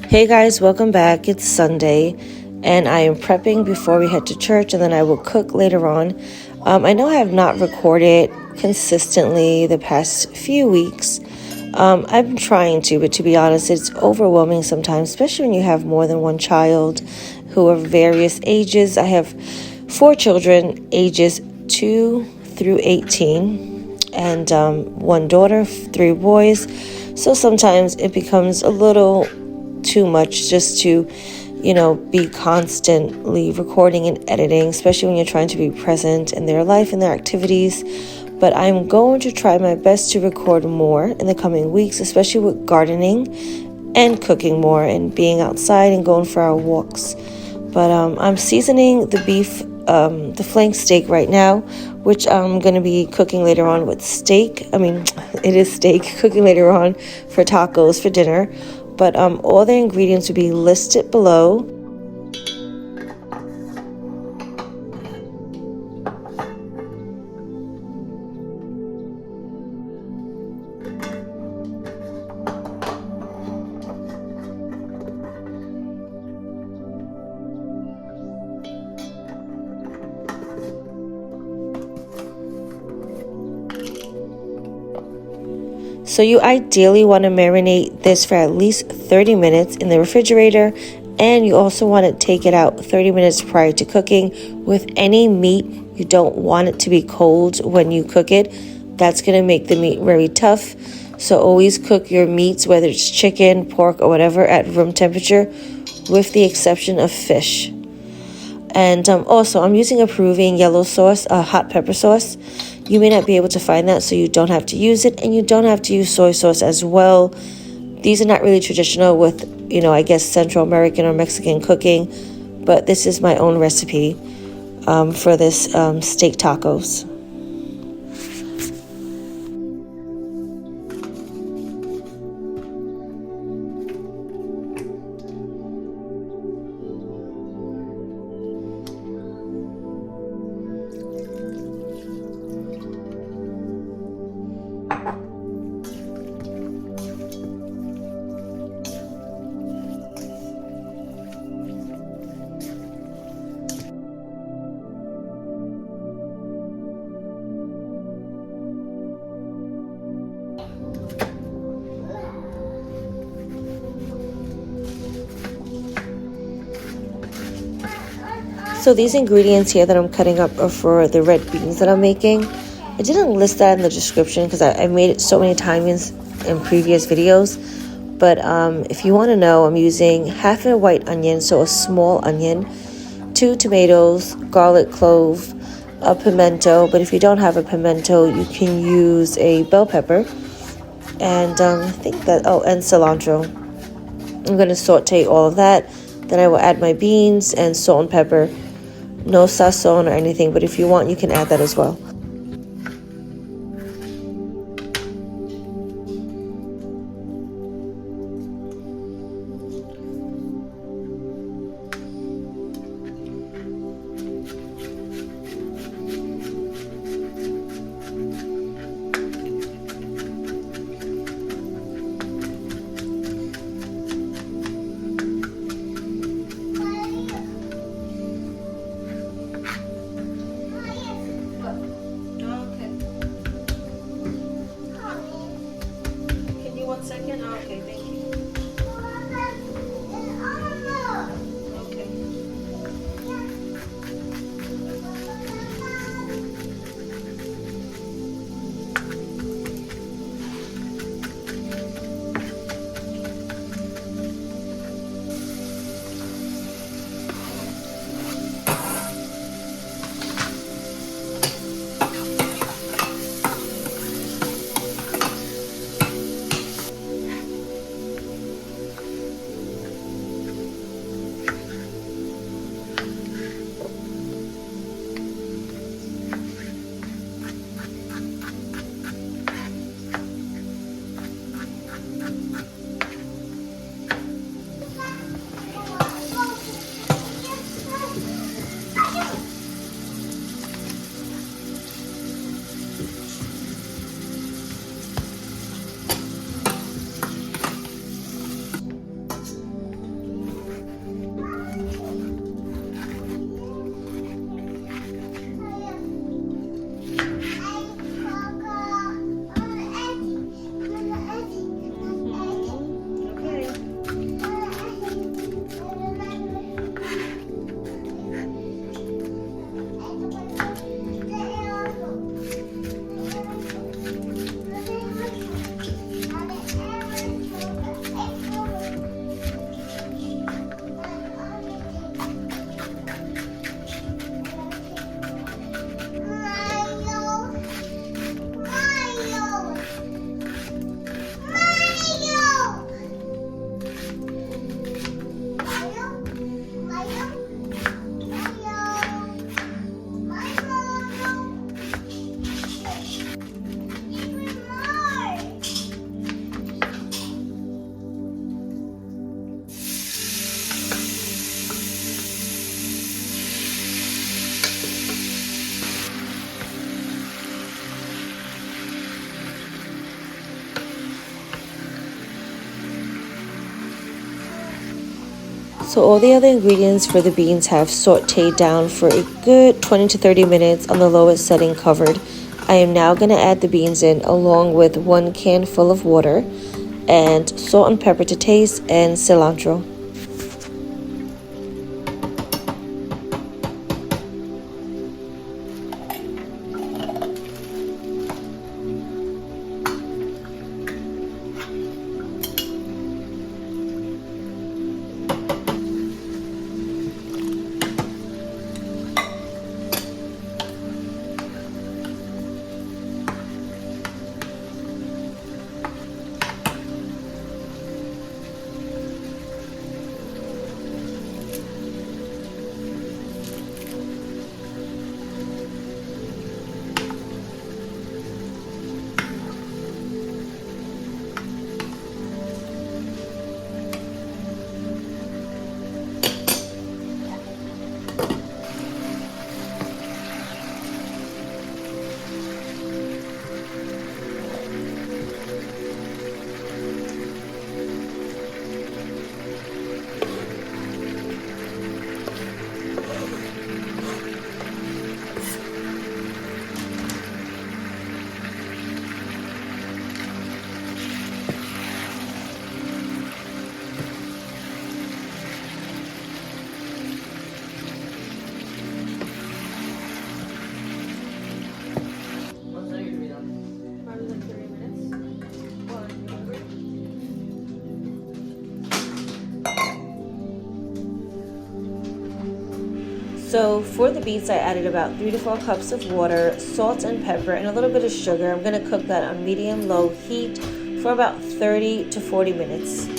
Hey guys, welcome back. It's Sunday and I am prepping before we head to church, and then I will cook later on. I know I have not recorded consistently the past few weeks. I've been trying to, but to be honest, it's overwhelming sometimes, especially when you have more than one child who are various ages. I have 4 children, ages 2 through 18, and 1 daughter, 3 boys. So sometimes it becomes a little too much just to, be constantly recording and editing, especially when you're trying to be present in their life and their activities. But I'm going to try my best to record more in the coming weeks, especially with gardening and cooking more and being outside and going for our walks. But I'm seasoning the beef, the flank steak right now, which I'm going to be cooking later on with steak. It is steak, cooking later on for tacos for dinner. But all the ingredients will be listed below. So you ideally want to marinate this for at least 30 minutes in the refrigerator, and you also want to take it out 30 minutes prior to cooking. With any meat, you don't want it to be cold when you cook it. That's going to make the meat very tough. So always cook your meats, whether it's chicken, pork, or whatever, at room temperature, with the exception of fish. And also, I'm using a Peruvian yellow sauce, a hot pepper sauce. You may not be able to find that, so you don't have to use it, and you don't have to use soy sauce as well. These are not really traditional with, Central American or Mexican cooking, but this is my own recipe for this steak tacos. So these ingredients here that I'm cutting up are for the red beans that I'm making. I didn't list that in the description because I made it so many times in previous videos. But if you want to know, I'm using half a white onion, so a small onion, 2 tomatoes, garlic clove, a pimento. But if you don't have a pimento, you can use a bell pepper. And and cilantro. I'm going to saute all of that. Then I will add my beans and salt and pepper. No sazon or anything, but if you want, you can add that as well. So all the other ingredients for the beans have sauteed down for a good 20 to 30 minutes on the lowest setting covered. I am now going to add the beans in along with 1 can full of water and salt and pepper to taste and cilantro. So for the beets, I added about 3 to 4 cups of water, salt and pepper, and a little bit of sugar. I'm going to cook that on medium-low heat for about 30 to 40 minutes.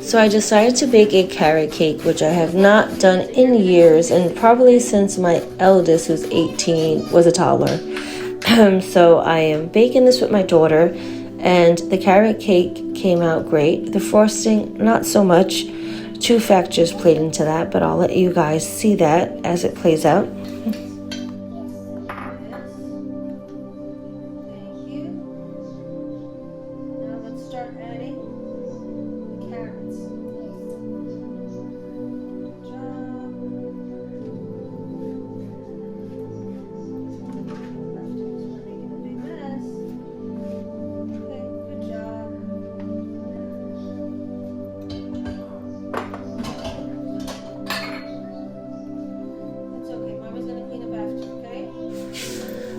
So I decided to bake a carrot cake, which I have not done in years and probably since my eldest, who's 18, was a toddler. So I am baking this with my daughter, and the carrot cake came out great. The frosting, not so much. 2 factors played into that, but I'll let you guys see that as it plays out.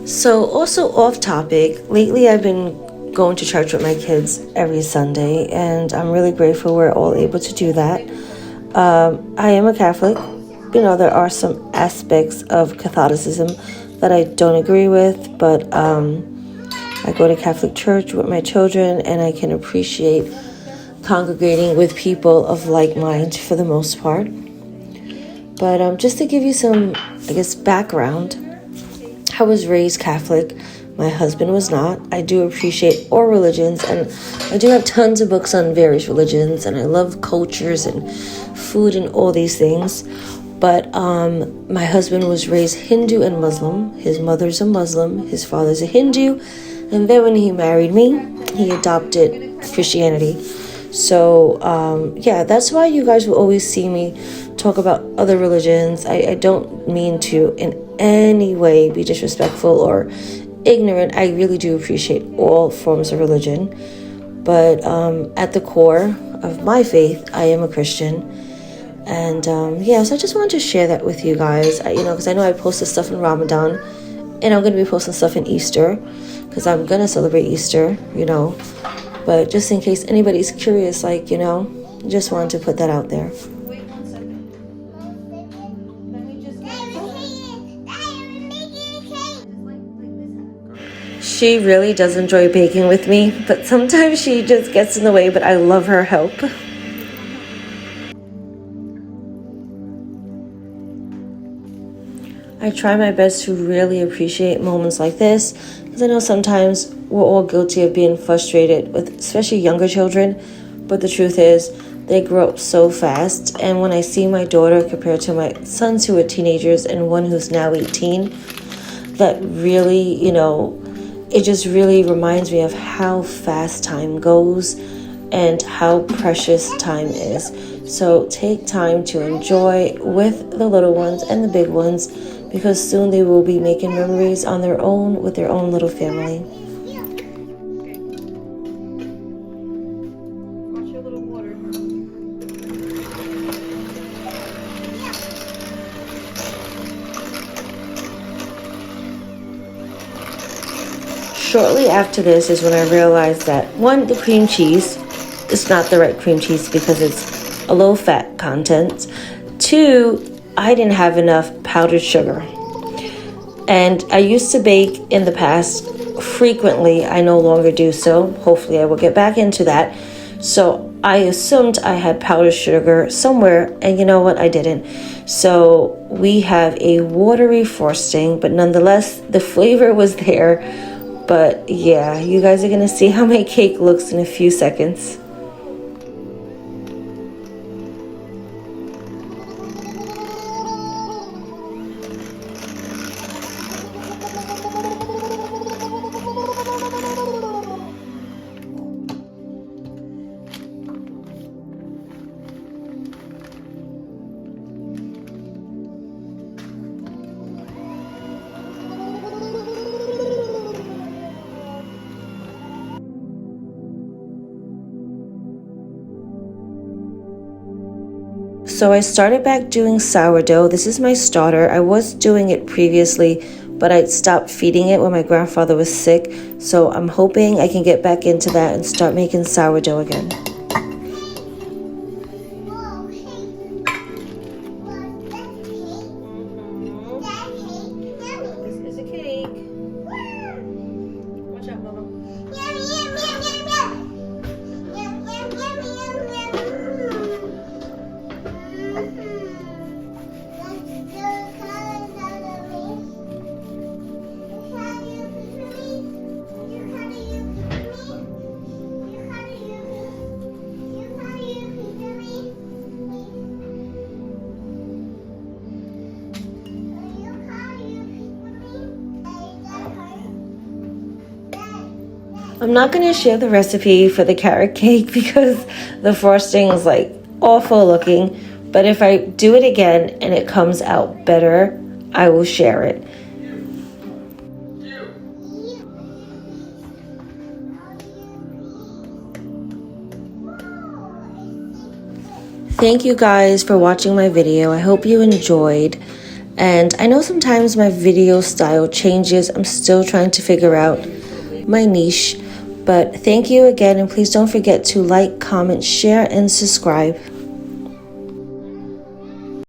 So also off topic, lately I've been going to church with my kids every Sunday, and I'm really grateful we're all able to do that. I am a Catholic. You know, there are some aspects of Catholicism that I don't agree with, but I go to Catholic church with my children, and I can appreciate congregating with people of like mind for the most part. But just to give you some, I guess, background, I was raised Catholic. My husband was not. I do appreciate all religions, and I do have tons of books on various religions, and I love cultures and food and all these things. But my husband was raised Hindu and Muslim. His mother's a Muslim. His father's a Hindu. And then when he married me, he adopted Christianity. So, yeah, that's why you guys will always see me talk about other religions. I don't mean to in any way be disrespectful or ignorant. I really do appreciate all forms of religion. But at the core of my faith, I am a Christian. And yeah, so I just wanted to share that with you guys. Because I know I posted stuff in Ramadan, and I'm going to be posting stuff in Easter, because I'm going to celebrate Easter, But just in case anybody's curious, just wanted to put that out there. Wait 1 second. Let me just get She really does enjoy baking with me, but sometimes she just gets in the way, but I love her help. I try my best to really appreciate moments like this, because I know sometimes we're all guilty of being frustrated with especially younger children, but the truth is they grow up so fast. And when I see my daughter compared to my sons who are teenagers and one who's now 18, that really, it just really reminds me of how fast time goes and how precious time is. So take time to enjoy with the little ones and the big ones, because soon they will be making memories on their own with their own little family. watch your little water. Shortly after this is when I realized that, one, the cream cheese is not the right cream cheese because it's a low fat content. Two, I didn't have enough powdered sugar. And I used to bake in the past frequently. I no longer do so. Hopefully I will get back into that. So I assumed I had powdered sugar somewhere, and you know what? I didn't. So we have a watery frosting, but nonetheless, the flavor was there. But yeah, you guys are gonna see how my cake looks in a few seconds. So I started back doing sourdough. This is my starter. I was doing it previously, but I stopped feeding it when my grandfather was sick. So I'm hoping I can get back into that and start making sourdough again. This is a cake. Watch out, Mama. I'm not going to share the recipe for the carrot cake because the frosting is awful looking. But if I do it again and it comes out better, I will share it. Thank you guys for watching my video. I hope you enjoyed. And I know sometimes my video style changes. I'm still trying to figure out my niche. But thank you again, and please don't forget to like, comment, share, and subscribe.